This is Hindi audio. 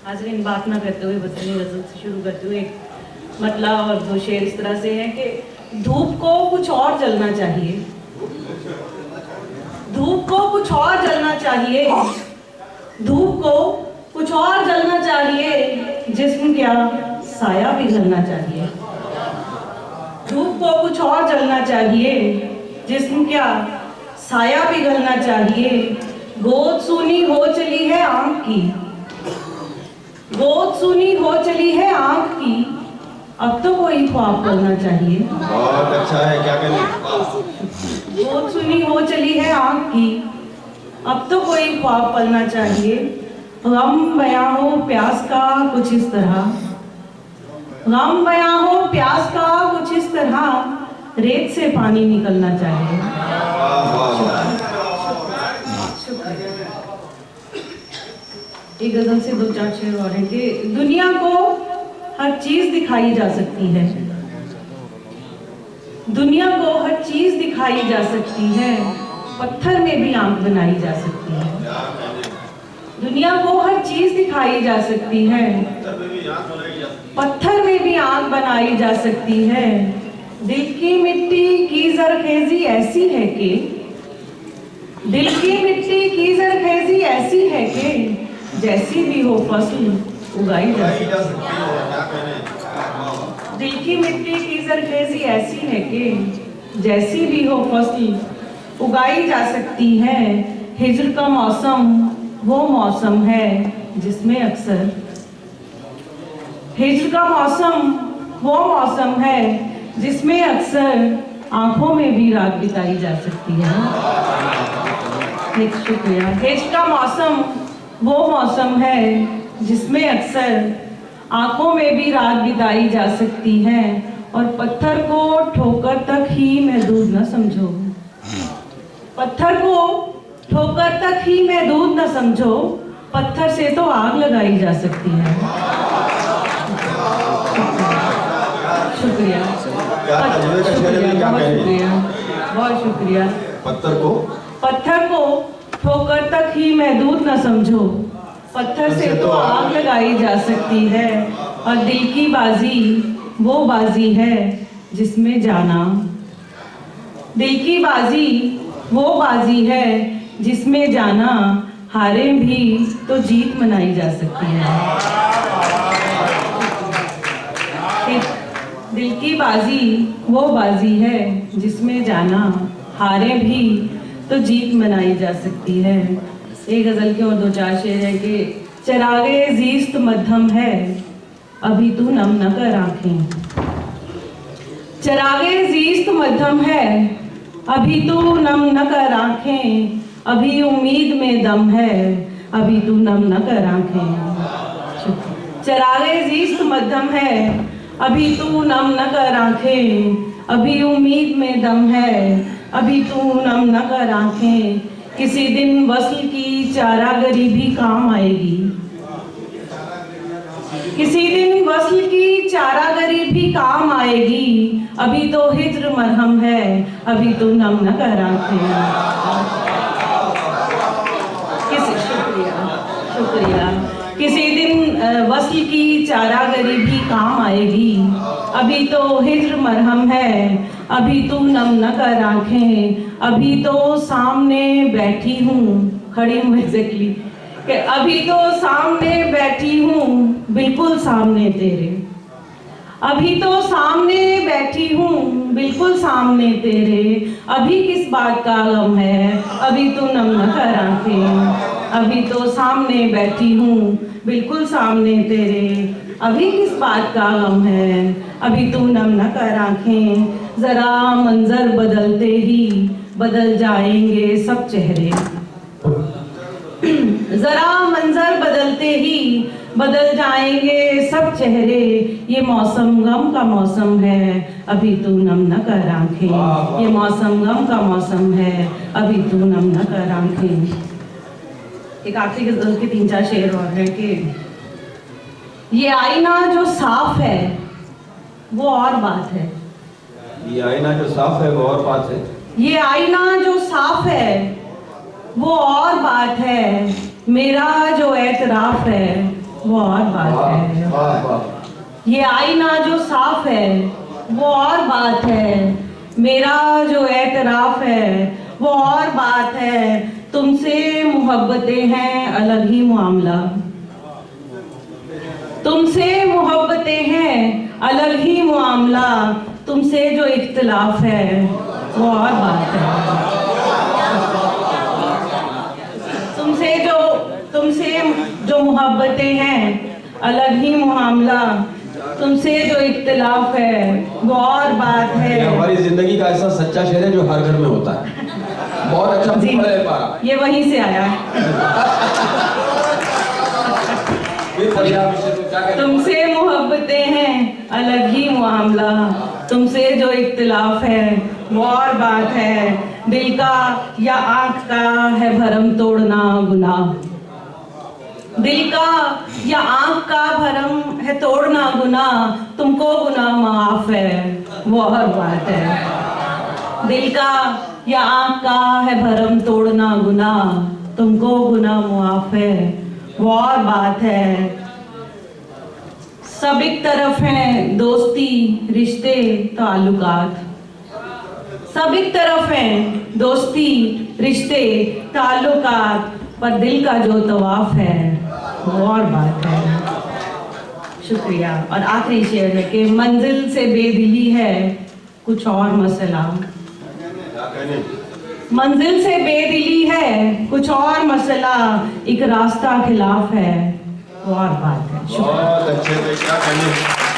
हाज़रीन, बात ना करते हुए बस अपनी गज़ल से शुरू करते हुए एक मतला और दो शेर इस तरह से है कि धूप को कुछ और जलना चाहिए, धूप को कुछ और जलना चाहिए, धूप को कुछ और जलना चाहिए, जिस्म क्या साया पिघलना चाहिए। धूप को कुछ और जलना चाहिए, जिस्म क्या साया पिघलना चाहिए। गोद सूनी हो चली है आंख की, गोद सूनी हो चली है आंख की, अब तो कोई ख्वाब करना चाहिए। बहुत अच्छा है, क्या करें। गोद सूनी हो चली है आंख की, अब तो कोई ख्वाब पलना चाहिए। गम बयां हो प्यास का कुछ इस तरह, गम बयां हो प्यास का कुछ इस तरह, रेत से पानी निकलना चाहिए। एक गजल से दो चार शेर और हैं कि दुनिया को हर चीज दिखाई जा सकती है, दुनिया को हर चीज दिखाई जा सकती है, पत्थर में भी आंख बनाई जा सकती है। दुनिया को हर चीज दिखाई जा सकती है, पत्थर में भी आंख बनाई जा सकती है। दिल की मिट्टी की जरखेजी ऐसी है कि, दिल की मिट्टी की जरखेजी ऐसी है कि, जैसी भी हो फसल उगाई जा सकती है। दिल की मिट्टी की जरखेजी ऐसी है कि, जैसी भी हो फसल उगाई जा सकती है। हिज्र का मौसम वो मौसम है जिसमें अक्सर, हिज्र का मौसम वो मौसम है जिसमें अक्सर आंखों में भी रात बिताई जा सकती है। शुक्रिया। हिज्र का मौसम वो मौसम है जिसमें अक्सर आंखों में भी रात बिताई जा सकती है। और पत्थर को ठोकर तक ही महदूद न समझो, पत्थर को ठोकर तक ही महदूद न समझो, पत्थर से तो आग लगाई जा सकती है। शुक्रिया, बहुत शुक्रिया, बहुत शुक्रिया। पत्थर को ठोकर तक ही महदूद न समझो, पत्थर से तो आग लगाई जा सकती है। और दिल की बाजी वो बाजी है जिसमें जाना, दिल की बाजी वो बाजी है जिसमें जाना, हारे भी तो जीत मनाई जा सकती है। दिल की बाजी वो बाजी है जिसमें जाना, हारे भी तो जीत मनाई जा सकती है। एक गजल के और दो चार शेर है कि चरागे जीस्त मध्यम है, अभी तू नम न कर आंखें, चरागे जीस्त मध्यम है, अभी तू नम न कर आंखें, अभी उम्मीद में दम है, अभी तू नम न कर आंखें। चरागे जीस्त मध्यम है, अभी तू नम न कर आंखें, अभी उम्मीद में दम है, अभी तू नम न कर आंखें। किसी दिन वस्ल की चारागरी भी काम आएगी, किसी दिन वस्ल की चारागरी भी काम आएगी, अभी तो हिज्र मरहम है, अभी तो नम न कर आंखें। शुक्रिया। किसी दिन वस्ल की चारागरी भी काम आएगी, अभी तो हिज्र मरहम है, अभी तू नम न कर आंखें। अभी तो सामने बैठी हूँ, खड़ी हूँ एग्जैक्टली, कि अभी तो सामने बैठी हूँ बिल्कुल सामने तेरे, अभी तो सामने बैठी हूँ बिल्कुल सामने तेरे, अभी किस बात का गम है, अभी तू नम न कर आंखें। अभी तो सामने बैठी हूँ बिल्कुल सामने तेरे, अभी किस बात का गम है, अभी तू नम न कर आंखें। जरा मंजर बदलते ही बदल जाएंगे सब चेहरे, जरा मंजर बदलते ही बदल जाएंगे सब चेहरे, ये मौसम गम का मौसम है, अभी तू नम न कर आंखें, ये मौसम गम का मौसम है, अभी तू नम न कर आंखें। एक आखिरी गजल के तीन चार शेर और है कि ये आईना जो साफ है वो और बात है, ये आईना जो साफ है वो और बात है, ये आईना जो साफ है वो और बात है, मेरा जो एतराफ है वो और बात है। वाह वाह। ये आईना जो साफ है वो और बात है, मेरा जो एतराफ है वो और बात है, तुमसे मोहब्बतें हैं अलग ही मामला, तुमसे मोहब्बतें हैं अलग ही मामला, तुमसे जो इख्तिलाफ है वो और बात है, तुमसे जो मोहब्बतें हैं अलग ही मामला, तुमसे जो इख्तिलाफ है वो और बात है। ये हमारी जिंदगी का ऐसा सच्चा शेर है जो हर घर में होता है। बहुत अच्छा जी, फूल है पारा। ये वहीं से आया है। फिर पंजाब से तो क्या कहते हैं? तुमसे मोहब्बतें हैं अलग ही मामला, तुमसे जो इख्तिलाफ है वो और बात है, दिल का या आंख का है भरम तोड़ना गुनाह, दिल का या आंख का भरम है तोड़ना गुनाह, तुमको गुनाह माफ है वो और बात है, दिल का या आंख का है भरम तोड़ना गुनाह, तुमको गुनाह माफ है वो और बात है। सब एक तरफ हैं दोस्ती रिश्ते ताल्लुकात, सब एक तरफ हैं दोस्ती रिश्ते ताल्लुकात, पर दिल का जो तवाफ है वो और बात है। शुक्रिया। और आखिरी शेर है कि मंजिल से बेदिली है कुछ और मसला, मंजिल से बेदिली है कुछ और मसला, एक रास्ता खिलाफ है वो और बात है। शुक्रिया। बहुत अच्छे थे, क्या कहने।